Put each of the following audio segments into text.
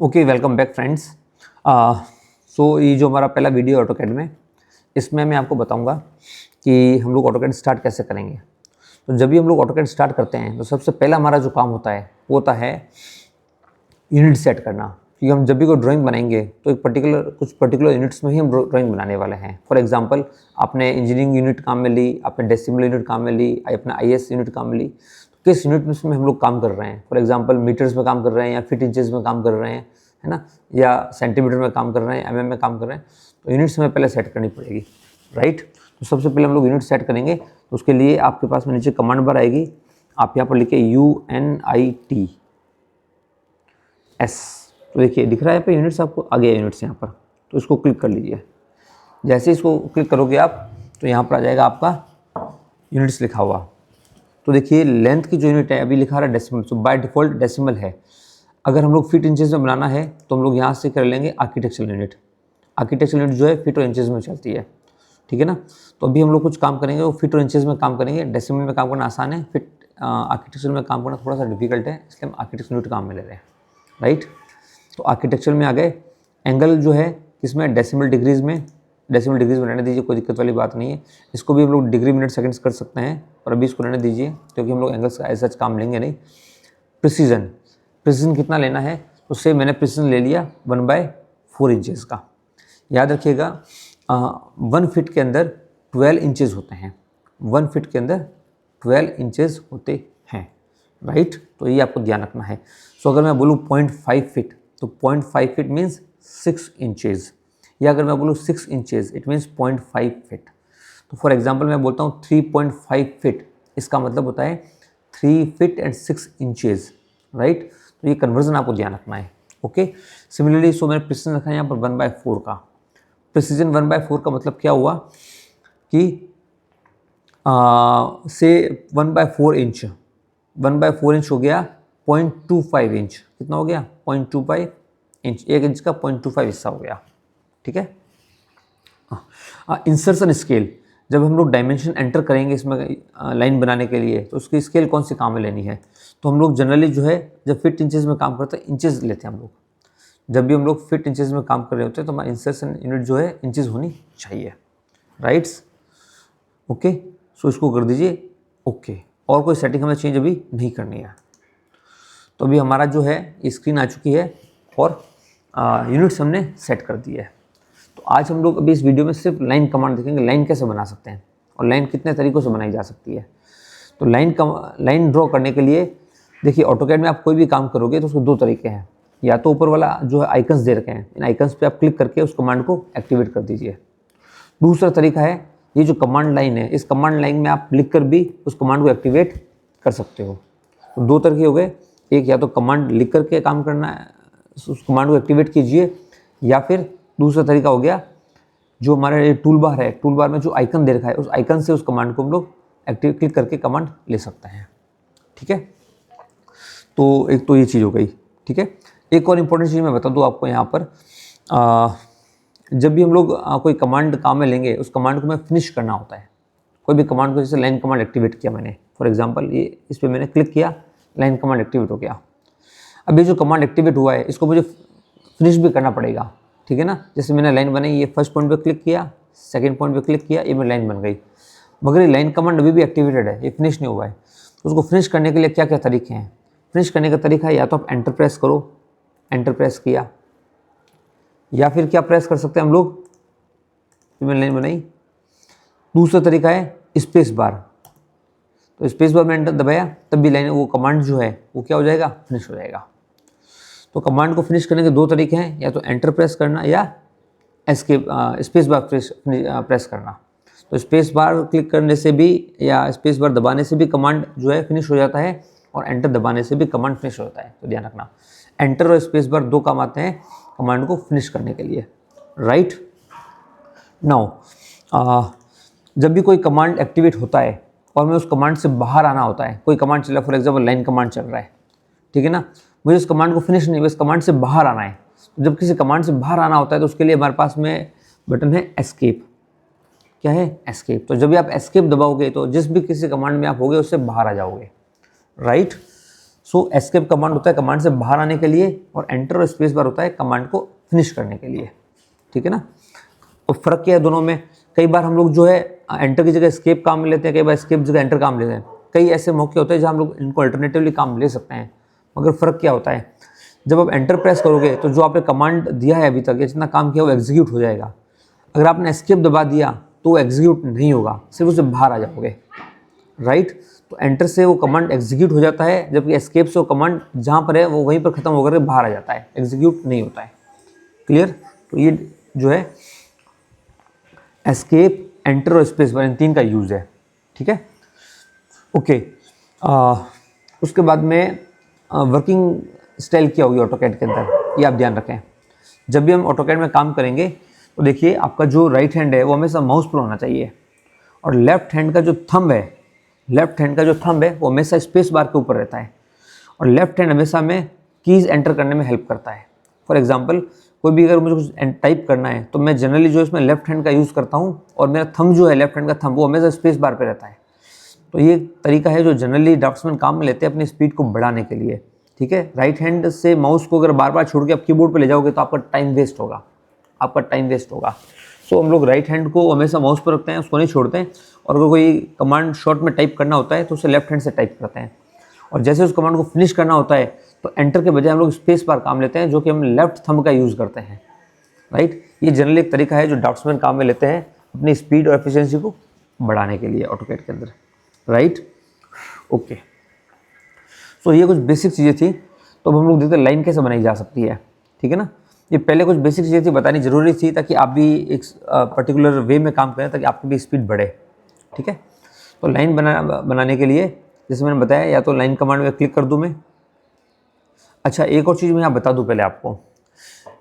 Okay, welcome back friends. So ये जो हमारा पहला वीडियो ऑटोकैड में, इसमें मैं आपको बताऊंगा कि हम लोग ऑटोकैड स्टार्ट कैसे करेंगे। तो जब भी हम लोग ऑटोकैड स्टार्ट करते हैं तो सबसे पहला हमारा जो काम होता है वो होता है यूनिट सेट करना। क्योंकि हम जब भी कोई ड्राइंग बनाएंगे तो कुछ पर्टिकुलर यूनिट्स में ही हम ड्राइंग बनाने वाले हैं। फॉर एग्जांपल, आपने इंजीनियरिंग यूनिट काम में ली, आपने डेसिमल यूनिट काम में ली, अपना आईएएस यूनिट काम में ली, तो किस यूनिट में हम लोग काम कर रहे हैं। फॉर एग्जांपल, मीटर्स में काम कर रहे हैं या फीट इंचेस में काम कर रहे हैं, है ना, या सेंटीमीटर में काम कर रहे हैं, एमएम में काम कर रहे हैं, तो यूनिट्स हमें पहले सेट करनी पड़ेगी, राइट। तो सबसे पहले हम लोग यूनिट सेट करेंगे। तो उसके लिए आपके पास में नीचे कमांड बार आएगी, आप यहाँ पर लिखिए UNITS। तो देखिए दिख रहा है यहाँ पे यूनिट्स, आपको आ गया यूनिट्स यहाँ पर, तो इसको क्लिक कर लीजिए। जैसे इसको क्लिक करोगे आप तो यहाँ पर आ जाएगा आपका यूनिट्स लिखा हुआ। तो देखिए लेंथ की जो यूनिट है अभी लिखा रहा है डेसिमल, तो बाय डिफ़ॉल्ट डेसिमल है। अगर हम लोग फीट इंचेस में बनाना है तो हम लोग यहाँ से कर लेंगे आर्किटेक्चरल यूनिट। आर्किटेक्चरल यूनिट जो है फीट और इंचेस में चलती है, ठीक है ना। तो अभी हम लोग कुछ काम करेंगे वो फीट और इंचेस में काम करेंगे। डेसिमल में काम करना आसान है, फिट आर्किटेक्चरल में काम करना थोड़ा सा डिफिकल्ट है, इसलिए हम आर्किटेक्चरल यूनिट काम में ले रहे हैं, राइट। तो आर्किटेक्चर में आ गए। एंगल जो है इसमें डेसिमल डिग्रीज में रहने दीजिए, कोई दिक्कत वाली बात नहीं है। इसको भी हम लोग डिग्री मिनट सेकंड्स कर सकते हैं, और अभी इसको रहने दीजिए क्योंकि हम लोग एंगल्स का ऐसा काम लेंगे नहीं। प्रिसीजन कितना लेना है, तो उससे मैंने प्रिसीजन ले लिया 1/4 इंचेस का। याद रखिएगा 1 फीट के अंदर 12 इंचेस होते हैं, 1 फीट के अंदर 12 इंचेस होते हैं, राइट। तो ये आपको ध्यान रखना है। सो अगर मैं बोलूँ 0.5 फीट, तो 0.5 फीट मीन्स 6 इंचेस, या अगर मैं बोलूँ 6 इंचेस इट मीन्स 0.5 फीट। तो फॉर एग्जांपल मैं बोलता हूँ 3.5 फीट, इसका मतलब होता है 3 फीट एंड 6 इंचेस, राइट। तो ये कन्वर्जन आपको ध्यान रखना है, ओके। सिमिलरली सो मैंने प्रिसीजन रखा है यहाँ पर 1/4 का। प्रिसीजन 1/4 का मतलब क्या हुआ कि से 1/4 इंच, 1/4 इंच हो गया 0.25 इंच। कितना हो गया? 0.25 इंच, 1 इंच का 0.25 हिस्सा हो गया, ठीक है। इंसर्शन स्केल, जब हम लोग डायमेंशन एंटर करेंगे इसमें लाइन बनाने के लिए, तो उसकी स्केल कौन से काम में लेनी है। तो हम लोग जनरली जो है जब फीट इंचेस में काम करते हैं इंचेस लेते हैं हम लोग। जब भी हम लोग फीट इंचेस में काम कर रहे होते हैं तो हमारा इंसर्शन यूनिट जो है इंचेस होनी चाहिए, राइट्स, ओके। सो इसको कर दीजिए ओके। और कोई सेटिंग हमें चेंज अभी नहीं करनी है। तो अभी हमारा जो है स्क्रीन आ चुकी है और यूनिट्स हमने सेट कर दी है। तो आज हम लोग अभी इस वीडियो में सिर्फ लाइन कमांड देखेंगे, लाइन कैसे बना सकते हैं और लाइन कितने तरीक़ों से बनाई जा सकती है। तो लाइन ड्रॉ करने के लिए देखिए ऑटोकैड में आप कोई भी काम करोगे तो उसके 2 तरीके हैं। या तो ऊपर वाला जो है आइकन्स दे रखे हैं, इन आइकन्स पे आप क्लिक करके उस कमांड को एक्टिवेट कर दीजिए। दूसरा तरीका है ये जो कमांड लाइन है, इस कमांड लाइन में आप लिख कर भी उस कमांड को एक्टिवेट कर सकते हो। तो 2 तरीके हो गए, एक या तो कमांड लिख करके काम करना है, उस कमांड को एक्टिवेट कीजिए, या फिर दूसरा तरीका हो गया जो हमारा ये टूल बार है, टूल बार में जो आइकन दे रखा है उस आइकन से उस कमांड को हम लोग क्लिक करके कमांड ले सकते हैं, ठीक है। तो एक तो ये चीज़ हो गई, ठीक है। एक और इम्पोर्टेंट चीज़ मैं बता दूँ आपको यहाँ पर, जब भी हम लोग कोई कमांड काम में लेंगे उस कमांड को हमें फिनिश करना होता है। कोई भी कमांड को, जैसे लाइन कमांड एक्टिवेट किया मैंने, फॉर एग्जांपल ये इस पर मैंने क्लिक किया, लाइन कमांड एक्टिवेट हो गया। अब ये जो कमांड एक्टिवेट हुआ है इसको मुझे फिनिश भी करना पड़ेगा, ठीक है ना। जैसे मैंने लाइन बनाई, ये फर्स्ट पॉइंट पे क्लिक किया, सेकंड पॉइंट पे क्लिक किया, ये मेरी लाइन बन गई, मगर ये लाइन कमांड अभी भी एक्टिवेटेड है, ये फिनिश नहीं हुआ है। तो उसको फिनिश करने के लिए क्या क्या तरीके हैं। फिनिश करने का तरीका है या तो आप एंटर प्रेस करो, एंटर प्रेस किया, या फिर क्या प्रेस कर सकते हैं हम लोग, जो मैंने लाइन बनाई। दूसरा तरीका है स्पेस बार, तो स्पेस बार में एंटर दबाया तब भी लाइन, वो कमांड जो है वो क्या हो जाएगा, फिनिश हो जाएगा। तो कमांड को फिनिश करने के 2 तरीके हैं, या तो एंटर प्रेस करना या एस्केप स्पेस बार प्रेस करना। तो स्पेस बार क्लिक करने से भी या स्पेस बार दबाने से भी कमांड जो है फिनिश हो जाता है, और एंटर दबाने से भी कमांड फिनिश हो जाता है। तो ध्यान रखना, एंटर और स्पेस बार 2 काम आते हैं कमांड को फिनिश करने के लिए, राइट। नाउ जब भी कोई कमांड एक्टिवेट होता है और मैं उस कमांड से बाहर आना होता है, कोई कमांड चला, फॉर एग्जाम्पल लाइन कमांड चल रहा है, ठीक है ना, मुझे उस कमांड को फिनिश नहीं, बस कमांड से बाहर आना है। तो जब किसी कमांड से बाहर आना होता है तो उसके लिए हमारे पास में बटन है एस्केप। क्या है? एस्केप। तो जब भी आप एस्केप दबाओगे तो जिस भी किसी कमांड में आप होगे उससे बाहर आ जाओगे, राइट। सो एस्केप कमांड होता है कमांड से बाहर आने के लिए, और एंटर और स्पेस बार होता है कमांड को फिनिश करने के लिए, ठीक है ना। और फर्क क्या है दोनों में, कई बार हम लोग जो है एंटर की जगह एस्केप काम में लेते हैं, कई बार एस्केप जगह एंटर काम लेते हैं। कई ऐसे मौके होते हैं जहाँ हम लोग इनको अल्टरनेटिवली काम ले सकते हैं। मगर फ़र्क क्या होता है, जब आप एंटर प्रेस करोगे तो जो आपने कमांड दिया है अभी तक या जितना काम किया वो एग्जीक्यूट हो जाएगा। अगर आपने एस्केप दबा दिया तो वो एग्जीक्यूट नहीं होगा, सिर्फ उससे बाहर आ जाओगे, राइट। तो एंटर से वो कमांड एग्जीक्यूट हो जाता है, जबकि एस्केप से वो कमांड जहाँ पर है वो वहीं पर ख़त्म होकर बाहर आ जाता है, एग्जीक्यूट नहीं होता है। क्लियर। तो ये जो है एस्केप, एंटर और स्पेस बार, इन तीन का यूज़ है, ठीक है। ओके, उसके बाद में वर्किंग स्टाइल क्या होगी ऑटोकैड के अंदर, ये आप ध्यान रखें। जब भी हम ऑटोकैड में काम करेंगे तो देखिए आपका जो राइट हैंड है वो हमेशा माउस पर होना चाहिए, और लेफ्ट हैंड का जो थंब है वो हमेशा स्पेस बार के ऊपर रहता है, और लेफ्ट हैंड हमेशा में कीज़ एंटर करने में हेल्प करता है। फॉर एग्जांपल कोई भी अगर मुझे कुछ टाइप करना है तो मैं जनरली जो इसमें लेफ्ट हैंड का यूज़ करता हूँ, और मेरा थंब जो है लेफ्ट हैंड का थंब वो हमेशा स्पेस बार पे रहता है। तो ये तरीका है जो जनरली ड्राफ्ट्समैन काम में लेते हैं अपनी स्पीड को बढ़ाने के लिए, ठीक है। राइट हैंड से माउस को अगर बार बार छोड़ के आप कीबोर्ड पे ले जाओगे तो आपका टाइम वेस्ट होगा, सो हम लोग राइट हैंड को हमेशा माउस पर रखते हैं, उसको नहीं छोड़ते हैं। और अगर कोई कमांड शॉर्ट में टाइप करना होता है तो उसे लेफ्ट हैंड से टाइप करते हैं, और जैसे उस कमांड को फिनिश करना होता है तो एंटर के बजाय हम लोग स्पेस बार काम लेते हैं, जो कि हम लेफ्ट थंब का यूज़ करते हैं, राइट। ये जनरली एक तरीका है जो ड्राफ्ट्समैन काम में लेते हैं अपनी स्पीड और एफिशिएंसी को बढ़ाने के लिए ऑटोकैड के अंदर, राइट। ओके, सो ये कुछ बेसिक चीज़ें थी। तो अब हम लोग देखते हैं लाइन कैसे बनाई जा सकती है, ठीक है ना। ये पहले कुछ बेसिक चीज़ें थी, बतानी ज़रूरी थी ताकि आप भी एक पर्टिकुलर वे में काम करें, ताकि आपकी भी स्पीड बढ़े, ठीक है। तो लाइन बनाने के लिए जैसे मैंने बताया, या तो लाइन कमांड में क्लिक कर दूँ मैं। अच्छा, एक और चीज़ मैं यहाँ बता दूँ पहले आपको,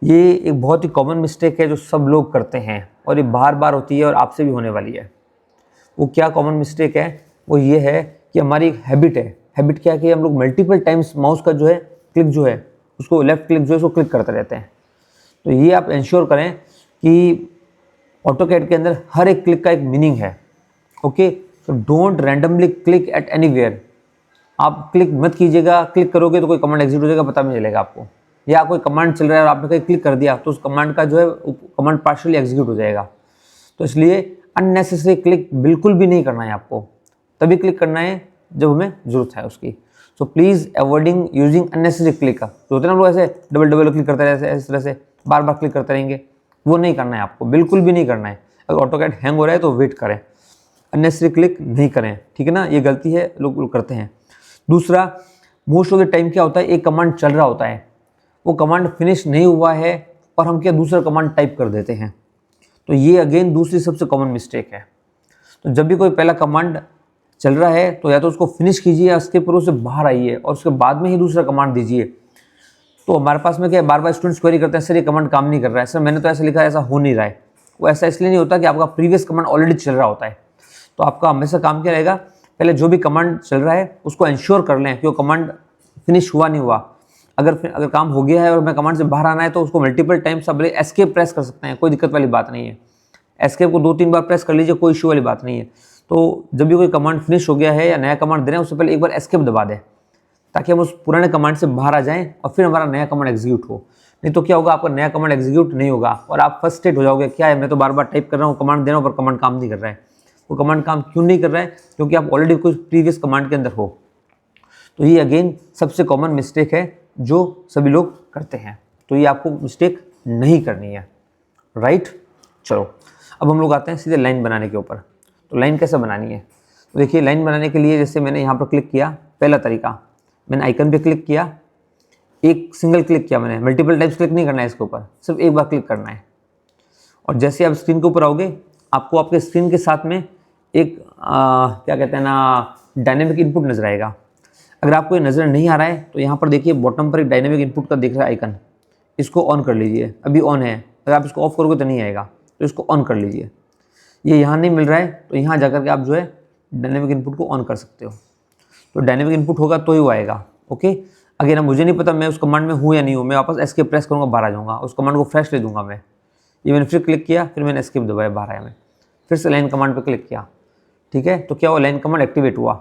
ये एक बहुत ही कॉमन मिस्टेक है जो सब लोग करते हैं, और ये बार बार होती है और आपसे भी होने वाली है। वो क्या कॉमन मिस्टेक है, वो ये है कि हमारी एक हैबिट है। हैबिट क्या है कि हम लोग मल्टीपल टाइम्स माउस का जो है क्लिक जो है उसको, लेफ्ट क्लिक जो है उसको क्लिक करते रहते हैं। तो ये आप इंश्योर करें कि ऑटोकैड के अंदर हर एक क्लिक का एक मीनिंग है, ओके। तो don't randomly click at anywhere. आप क्लिक मत कीजिएगा, क्लिक करोगे तो कोई कमांड एग्जीक्यूट हो जाएगा, पता नहीं चलेगा आपको। या कोई कमांड चल रहा है और आपने कहीं क्लिक कर दिया तो उस कमांड का जो है कमांड पार्शियली एग्जीक्यूट हो जाएगा। तो इसलिए अननेसेसरी क्लिक बिल्कुल भी नहीं करना है आपको, तभी क्लिक करना है जब हमें ज़रूरत है उसकी। So please avoiding using unnecessary click. जो होते हैं ना लोग ऐसे डबल क्लिक करते रहते हैं, इस तरह से बार बार क्लिक करते रहेंगे, वो नहीं करना है आपको, बिल्कुल भी नहीं करना है। अगर ऑटोकैड हैंग हो रहा है तो वेट करें, अननेसेसरी क्लिक नहीं करें, ठीक है ना। ये गलती है, लोग करते हैं। दूसरा, मोस्ट ऑफ द टाइम क्या होता है, एक कमांड चल रहा होता है, वो कमांड फिनिश नहीं हुआ है और हम क्या दूसरा कमांड टाइप कर देते हैं। तो ये अगेन दूसरी सबसे कॉमन मिस्टेक है। तो जब भी कोई पहला कमांड चल रहा है तो या तो उसको फिनिश कीजिए या उसके पूर्व से बाहर आइए और उसके बाद में ही दूसरा कमांड दीजिए। तो हमारे पास में क्या है, बार बार स्टूडेंट्स क्वेरी करते हैं, सर ये कमांड काम नहीं कर रहा है, सर मैंने तो ऐसा लिखा है, ऐसा हो नहीं रहा है। वो ऐसा इसलिए नहीं होता कि आपका प्रीवियस कमांड ऑलरेडी चल रहा होता है। तो आपका हमेशा काम क्या रहेगा, पहले जो भी कमांड चल रहा है उसको इंश्योर कर लें कि वो कमांड फिनिश हुआ नहीं हुआ। अगर काम हो गया है और हमें कमांड से बाहर आना है तो उसको मल्टीपल टाइम्स आप एस्केप प्रेस कर सकते हैं, कोई दिक्कत वाली बात नहीं है। एस्केप को 2-3 बार प्रेस कर लीजिए, कोई इशू वाली बात नहीं है। तो जब भी कोई कमांड फिनिश हो गया है या नया कमांड दे रहे हैं उससे पहले एक बार एस्केप दबा दें, ताकि हम उस पुराने कमांड से बाहर आ जाएं और फिर हमारा नया कमांड एग्जीक्यूट हो। नहीं तो क्या होगा, आपका नया कमांड एग्जीक्यूट नहीं होगा और आप फ्रस्ट्रेट हो जाओगे, क्या है मैं तो बार बार टाइप कर रहा हूँ, कमांड दे रहा हूँ पर कमांड काम नहीं कर रहा है। वो कमांड काम क्यों नहीं कर रहा है, क्योंकि आप ऑलरेडी कुछ प्रीवियस कमांड के अंदर हो। तो ये अगेन सबसे कॉमन मिस्टेक है जो सभी लोग करते हैं, तो ये आपको मिस्टेक नहीं करनी है, राइट। चलो अब हम लोग आते हैं सीधे लाइन बनाने के ऊपर। तो लाइन कैसे बनानी है, तो देखिए लाइन बनाने के लिए जैसे मैंने यहाँ पर क्लिक किया, पहला तरीका मैंने आइकन पे क्लिक किया, एक सिंगल क्लिक किया मैंने, मल्टीपल टाइप्स क्लिक नहीं करना है इसके ऊपर, सिर्फ एक बार क्लिक करना है। और जैसे आप स्क्रीन के ऊपर आओगे आपको आपके स्क्रीन के साथ में एक क्या कहते हैं ना, डायनेमिक इनपुट नजर आएगा। अगर आपको ये नज़र नहीं आ रहा है तो यहाँ पर देखिए बॉटम पर एक डायनेमिक इनपुट का दिख रहा है आइकन, इसको ऑन कर लीजिए। अभी ऑन है, अगर आप इसको ऑफ करोगे तो नहीं आएगा, तो इसको ऑन कर लीजिए। ये यहाँ नहीं मिल रहा है तो यहाँ जाकर के आप जो है डायनेमिक इनपुट को ऑन कर सकते हो। तो डायनेमिक इनपुट होगा तो ही वो आएगा, ओके। अगर मुझे नहीं पता मैं उस कमांड में हूँ या नहीं हूँ, मैं वापस एस्केप प्रेस करूँगा, बाहर आ जाऊँगा, उस कमांड को फ्रेश ले दूँगा मैं। ये मैंने फिर क्लिक किया, फिर मैंने एस्केप दबाया, बाहर आया मैं, फिर से लाइन कमांड पर क्लिक किया, ठीक है। तो क्या हुआ, लाइन कमांड एक्टिवेट हुआ,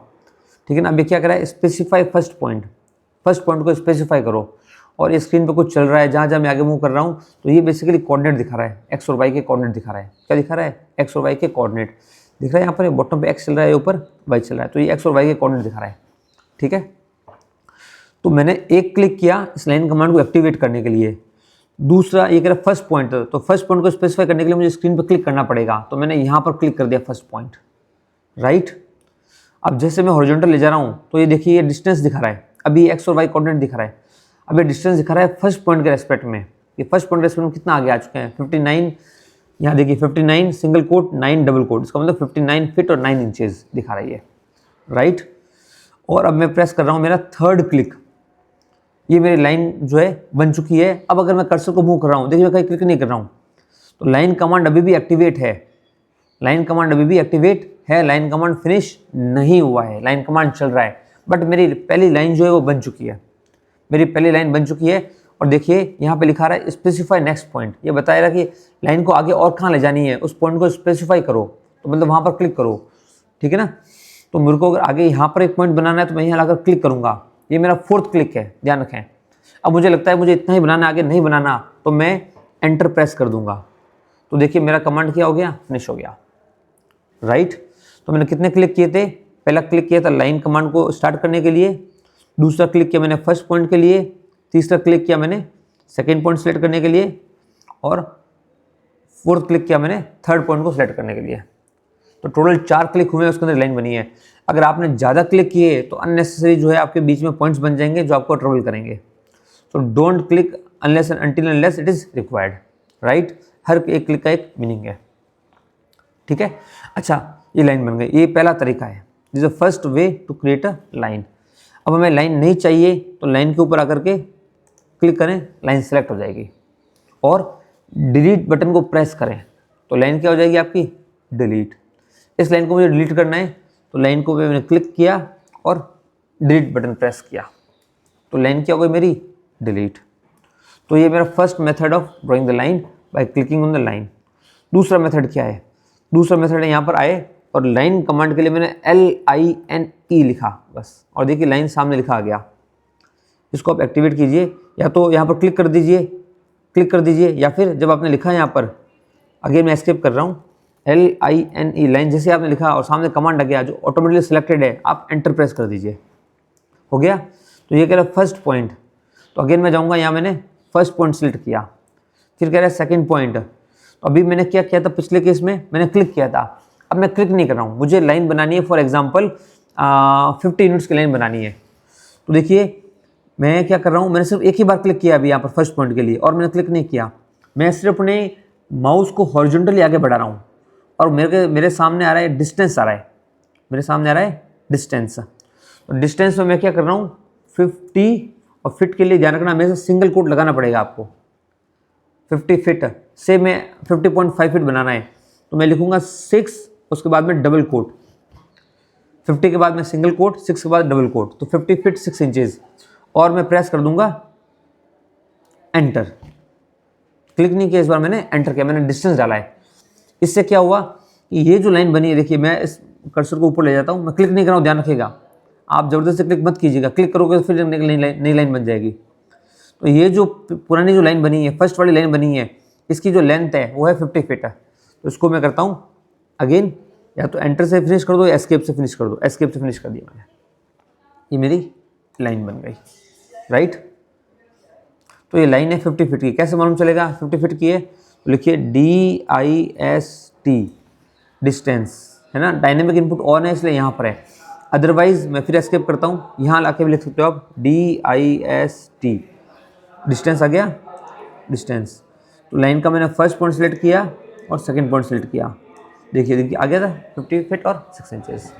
ठीक है ना। अभी क्या करा है, specify first point, first point को स्पेसिफाई करो। और ये स्क्रीन पे कुछ चल रहा है, जहाँ जहाँ मैं आगे मूव कर रहा हूँ, तो ये बेसिकली कोऑर्डिनेट दिखा रहा है, एक्स और वाई के कोऑर्डिनेट दिखा रहा है। क्या दिखा रहा है? एक्स और वाई के कोऑर्डिनेट दिख रहा है। यहाँ पर बॉटम पे एक्स चल रहा है, ऊपर वाई चल रहा है, तो ये एक्स और वाई के कोऑर्डिनेट दिखा रहा है। ठीक है, तो मैंने एक क्लिक किया इस लाइन कमांड को एक्टिवेट करने के लिए। दूसरा ये कह रहा है फर्स्ट पॉइंट, तो फर्स्ट पॉइंट को स्पेसिफाई करने के लिए मुझे स्क्रीन पर क्लिक करना पड़ेगा, तो मैंने यहाँ पर क्लिक कर दिया फर्स्ट पॉइंट, राइट। अब जैसे मैं हॉरिजॉन्टल ले जा रहा हूँ, तो ये देखिए ये डिस्टेंस दिखा रहा है, अभी एक्स और वाई कोऑर्डिनेट दिखा रहा है, अब ये डिस्टेंस दिखा रहा है फर्स्ट पॉइंट के रेस्पेक्ट में। ये फर्स्ट पॉइंट के रेस्पेक्ट में कितना आगे आ चुके हैं? 59, यहाँ देखिए 59 सिंगल कोट 9 डबल कोट, इसका मतलब 59 फीट और 9 इंचेस दिखा रही है, राइट। और अब मैं प्रेस कर रहा हूँ मेरा थर्ड क्लिक, ये मेरी लाइन जो है बन चुकी है। अब अगर मैं कर्सर को मूव कर रहा हूँ, देखिए मैं कहीं क्लिक नहीं कर रहा हूँ, तो लाइन कमांड अभी भी एक्टिवेट है, लाइन कमांड अभी भी एक्टिवेट है, लाइन कमांड फिनिश नहीं हुआ है, लाइन कमांड चल रहा है, बट मेरी पहली लाइन जो है वो बन चुकी है, मेरी पहली लाइन बन चुकी है। और देखिए यहाँ पे लिखा रहा है स्पेसिफाई नेक्स्ट पॉइंट, ये बताएगा कि लाइन को आगे और कहाँ ले जानी है, उस पॉइंट को स्पेसिफाई करो, तो मतलब वहाँ पर क्लिक करो, ठीक है ना। तो मेरे को अगर आगे यहाँ पर एक पॉइंट बनाना है, तो मैं यहाँ लाकर क्लिक करूँगा, ये मेरा फोर्थ क्लिक है, ध्यान रखें। अब मुझे लगता है मुझे इतना ही बनाना, आगे नहीं बनाना, तो मैं एंटर प्रेस कर दूंगा, तो देखिए मेरा कमांड क्या हो गया? फिनिश हो गया, राइट। तो मैंने कितने क्लिक किए थे? पहला क्लिक किया था लाइन कमांड को स्टार्ट करने के लिए, दूसरा क्लिक किया मैंने फर्स्ट पॉइंट के लिए, तीसरा क्लिक किया मैंने सेकेंड पॉइंट सेलेक्ट करने के लिए, और फोर्थ क्लिक किया मैंने थर्ड पॉइंट को सिलेक्ट करने के लिए। तो टोटल 4 क्लिक हुए हैं, उसके अंदर लाइन बनी है। अगर आपने ज़्यादा क्लिक किए तो अननेसेसरी जो है आपके बीच में पॉइंट्स बन जाएंगे जो आपको ट्रबल करेंगे। तो don't click unless and until unless it is required, right. हर एक क्लिक का एक मीनिंग है, ठीक है। अच्छा, ये लाइन बन गई, ये पहला तरीका है, this is the first way to create a line. अब हमें लाइन नहीं चाहिए तो लाइन के ऊपर आकर के क्लिक करें, लाइन सेलेक्ट हो जाएगी, और डिलीट बटन को प्रेस करें तो लाइन क्या हो जाएगी आपकी? डिलीट। इस लाइन को मुझे डिलीट करना है, तो लाइन को मैंने क्लिक किया और डिलीट बटन प्रेस किया, तो लाइन क्या हो गई मेरी? डिलीट। तो ये मेरा first method of drawing the line by clicking on the line. दूसरा मेथड क्या है? दूसरा मेथड है यहाँ पर आए और लाइन कमांड के लिए मैंने LINE लिखा बस, और देखिए लाइन सामने लिखा आ गया। इसको आप एक्टिवेट कीजिए, या तो यहाँ पर क्लिक कर दीजिए, या फिर जब आपने लिखा है यहाँ पर, अगेन मैं एस्केप कर रहा हूँ, LINE लाइन जैसे आपने लिखा और सामने कमांड आ गया जो ऑटोमेटिकली सिलेक्टेड है, आप एंटर प्रेस कर दीजिए, हो गया। तो ये कह रहा है फर्स्ट पॉइंट, तो अगेन मैं जाऊँगा, यहाँ मैंने फर्स्ट पॉइंट सेलेक्ट किया, फिर कह रहा है सेकेंड पॉइंट। तो अभी मैंने क्या किया था? पिछले केस में मैंने क्लिक किया था, अब मैं क्लिक नहीं कर रहा हूँ, मुझे लाइन बनानी है, फॉर एग्जाम्पल 50 यूनिट्स की लाइन बनानी है। तो देखिए मैं क्या कर रहा हूँ, मैंने सिर्फ एक ही बार क्लिक किया अभी यहाँ पर फर्स्ट पॉइंट के लिए, और मैंने क्लिक नहीं किया, मैं सिर्फ अपने माउस को हॉरिजॉन्टली आगे बढ़ा रहा हूँ, और मेरे सामने आ रहा है डिस्टेंस, आ रहा है मेरे सामने आ रहा है डिस्टेंस। तो डिस्टेंस में मैं क्या कर रहा हूँ 50, और फिट के लिए ध्यान रखना हमेशा सिंगल कोट लगाना पड़ेगा आपको। 50 फीट से मैं 50.5 फीट बनाना है, तो मैं लिखूंगा 6, उसके बाद में डबल कोट, 50 के बाद में सिंगल कोट, 6 के बाद डबल कोट, तो 50 फीट 6 इंचेस, और मैं प्रेस कर दूंगा एंटर। क्लिक नहीं किया इस बार, मैंने एंटर किया, मैंने डिस्टेंस डाला है। इससे क्या हुआ कि ये जो लाइन बनी है, देखिए मैं इस कर्सर को ऊपर ले जाता हूँ, मैं क्लिक नहीं कर रहा हूँ, ध्यान रखिएगा, आप ज़बरदस्ती क्लिक मत कीजिएगा, क्लिक करोगे तो फिर नई लाइन बन जाएगी। तो ये जो पुरानी जो लाइन बनी है, फर्स्ट वाली लाइन बनी है, इसकी जो लेंथ है वो है 50 फीट है। तो इसको मैं करता हूँ अगेन, या तो एंटर से फिनिश कर दो या एस्केप से फिनिश कर दो, एस्केप से फिनिश कर दिया मैंने, ये मेरी लाइन बन गई, राइट। तो ये लाइन है 50 फीट की, कैसे मालूम चलेगा 50 फीट की है? तो लिखिए DIST, डिस्टेंस है ना, डायनेमिक इनपुट ऑन है इसलिए यहाँ पर है, अदरवाइज मैं फिर एस्केप करता हूँ, यहाँ लाके भी लिख सकते हो आप DIST, डिस्टेंस आ गया, डिस्टेंस। तो लाइन का मैंने फर्स्ट पॉइंट सेलेक्ट किया और सेकंड पॉइंट सेलेक्ट किया, देखिए आ गया था 50 फीट और 6 इंचेस,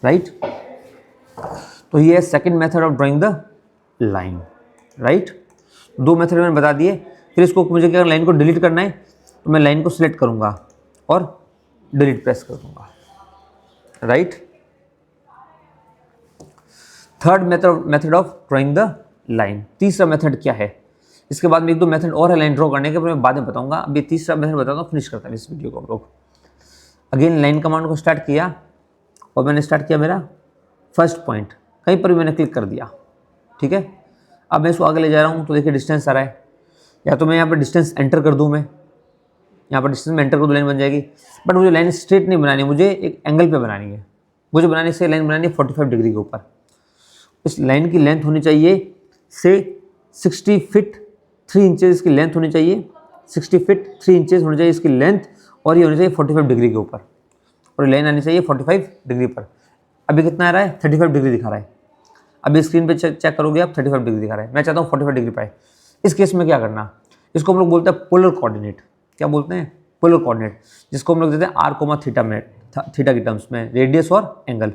राइट। तो ये है second method of drawing the line, right. 2 method मैंने बता दिए। फिर इसको मुझे क्या, लाइन को डिलीट करना है, तो मैं लाइन को सिलेक्ट करूंगा और डिलीट प्रेस कर दूंगा, right. Third method of drawing the line. तीसरा मेथड क्या है? इसके बाद में 1-2 मेथड और है लाइन ड्रॉ करने के, पर मैं बाद में बताऊंगा। अभी तीसरा मेथड बताता हूँ, फिनिश करता है इस वीडियो को हम लोग। अगेन लाइन कमांड को स्टार्ट किया, और मैंने स्टार्ट किया मेरा फर्स्ट पॉइंट, कहीं पर भी मैंने क्लिक कर दिया, ठीक है। अब मैं इसको आगे ले जा रहा हूँ तो देखिए डिस्टेंस आ रहा है, या तो मैं यहाँ पर डिस्टेंस एंटर कर दूँ, मैं यहाँ पर डिस्टेंस में एंटर कर दूँ, लाइन बन जाएगी। बट मुझे लाइन स्ट्रेट नहीं बनानी, मुझे एक एंगल पे बनानी है। मुझे बनाने से लाइन बनानी है 45 डिग्री के ऊपर। इस लाइन की लेंथ होनी चाहिए से 60 फीट 3 इंचेस इसकी लेंथ होनी चाहिए, 60 फीट 3 इंचेस होनी चाहिए इसकी लेंथ, और ये होनी चाहिए 45 डिग्री के ऊपर, और लाइन आनी चाहिए 45 डिग्री पर। अभी कितना आ रहा है, 35 डिग्री दिखा रहा है। अभी स्क्रीन पे चेक करोगे आप, 35 डिग्री दिखा रहा है। मैं चाहता हूँ 45 डिग्री पाए। इस केस में क्या करना, इसको हम लोग बोलते हैं पोलर कोऑर्डिनेट। क्या बोलते हैं, पोलर कोऑर्डिनेट, जिसको हम लोग देते हैं आर कोमा थीटा में, थीटा की टर्म्स में, रेडियस और एंगल।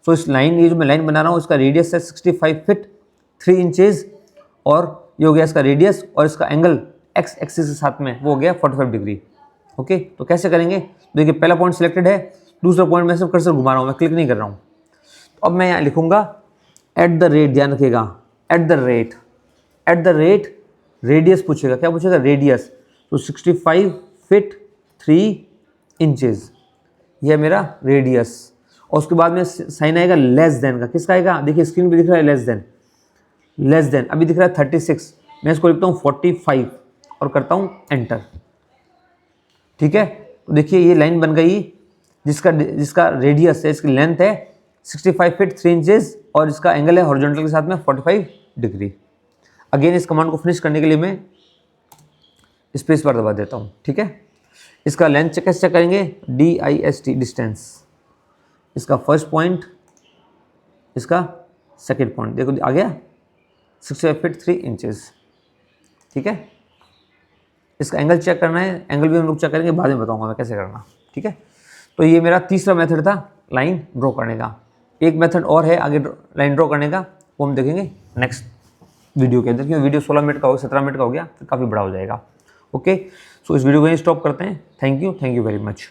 सो इस लाइन, ये जो मैं लाइन बना रहा हूँ इसका रेडियस है 65 फीट 3 इंचेस, और ये हो गया इसका रेडियस, और इसका एंगल एक्स एक्सिस के साथ में वो हो गया 45 डिग्री। ओके, तो कैसे करेंगे, देखिए पहला पॉइंट सिलेक्टेड है, दूसरा पॉइंट मैं सिर्फ कर्सर घुमा रहा हूँ, मैं क्लिक नहीं कर रहा हूँ। तो अब मैं यहाँ लिखूंगा एट द रेट, ध्यान रखिएगा, एट द रेट रेडियस पूछेगा, क्या पूछेगा, रेडियस। तो 65 फीट 3 इंचेस, यह मेरा रेडियस। और उसके बाद में साइन आएगा लेस देन का, किसका आएगा, देखिए स्क्रीन पे दिख रहा है लेस देन, अभी दिख रहा है 36, मैं इसको लिखता हूँ 45 और करता हूँ एंटर। ठीक है, तो देखिए ये लाइन बन गई, जिसका रेडियस है, इसकी लेंथ है 65 फीट 3 इंचेस, और इसका एंगल है हॉरिजॉन्टल के साथ में 45 डिग्री। अगेन इस कमांड को फिनिश करने के लिए मैं स्पेस बार दबा देता हूँ। ठीक है, इसका लेंथ कैसे चेक करेंगे, DIST डिस्टेंस, इसका फर्स्ट पॉइंट, इसका सेकेंड पॉइंट, देखो आ गया 65 फीट 3 इंचेस। ठीक है, इसका एंगल चेक करना है, एंगल भी हम लोग चेक करेंगे, बाद में बताऊंगा मैं कैसे करना। ठीक है, तो ये मेरा तीसरा मेथड था लाइन ड्रॉ करने का। एक मेथड और है आगे लाइन ड्रॉ करने का, वो हम देखेंगे नेक्स्ट वीडियो के अंदर, क्योंकि वीडियो 16 मिनट का हो, 17 मिनट का हो गया, तो काफ़ी बड़ा हो जाएगा। ओके, सो इस वीडियो को यहीं स्टॉप करते हैं। Thank you very much.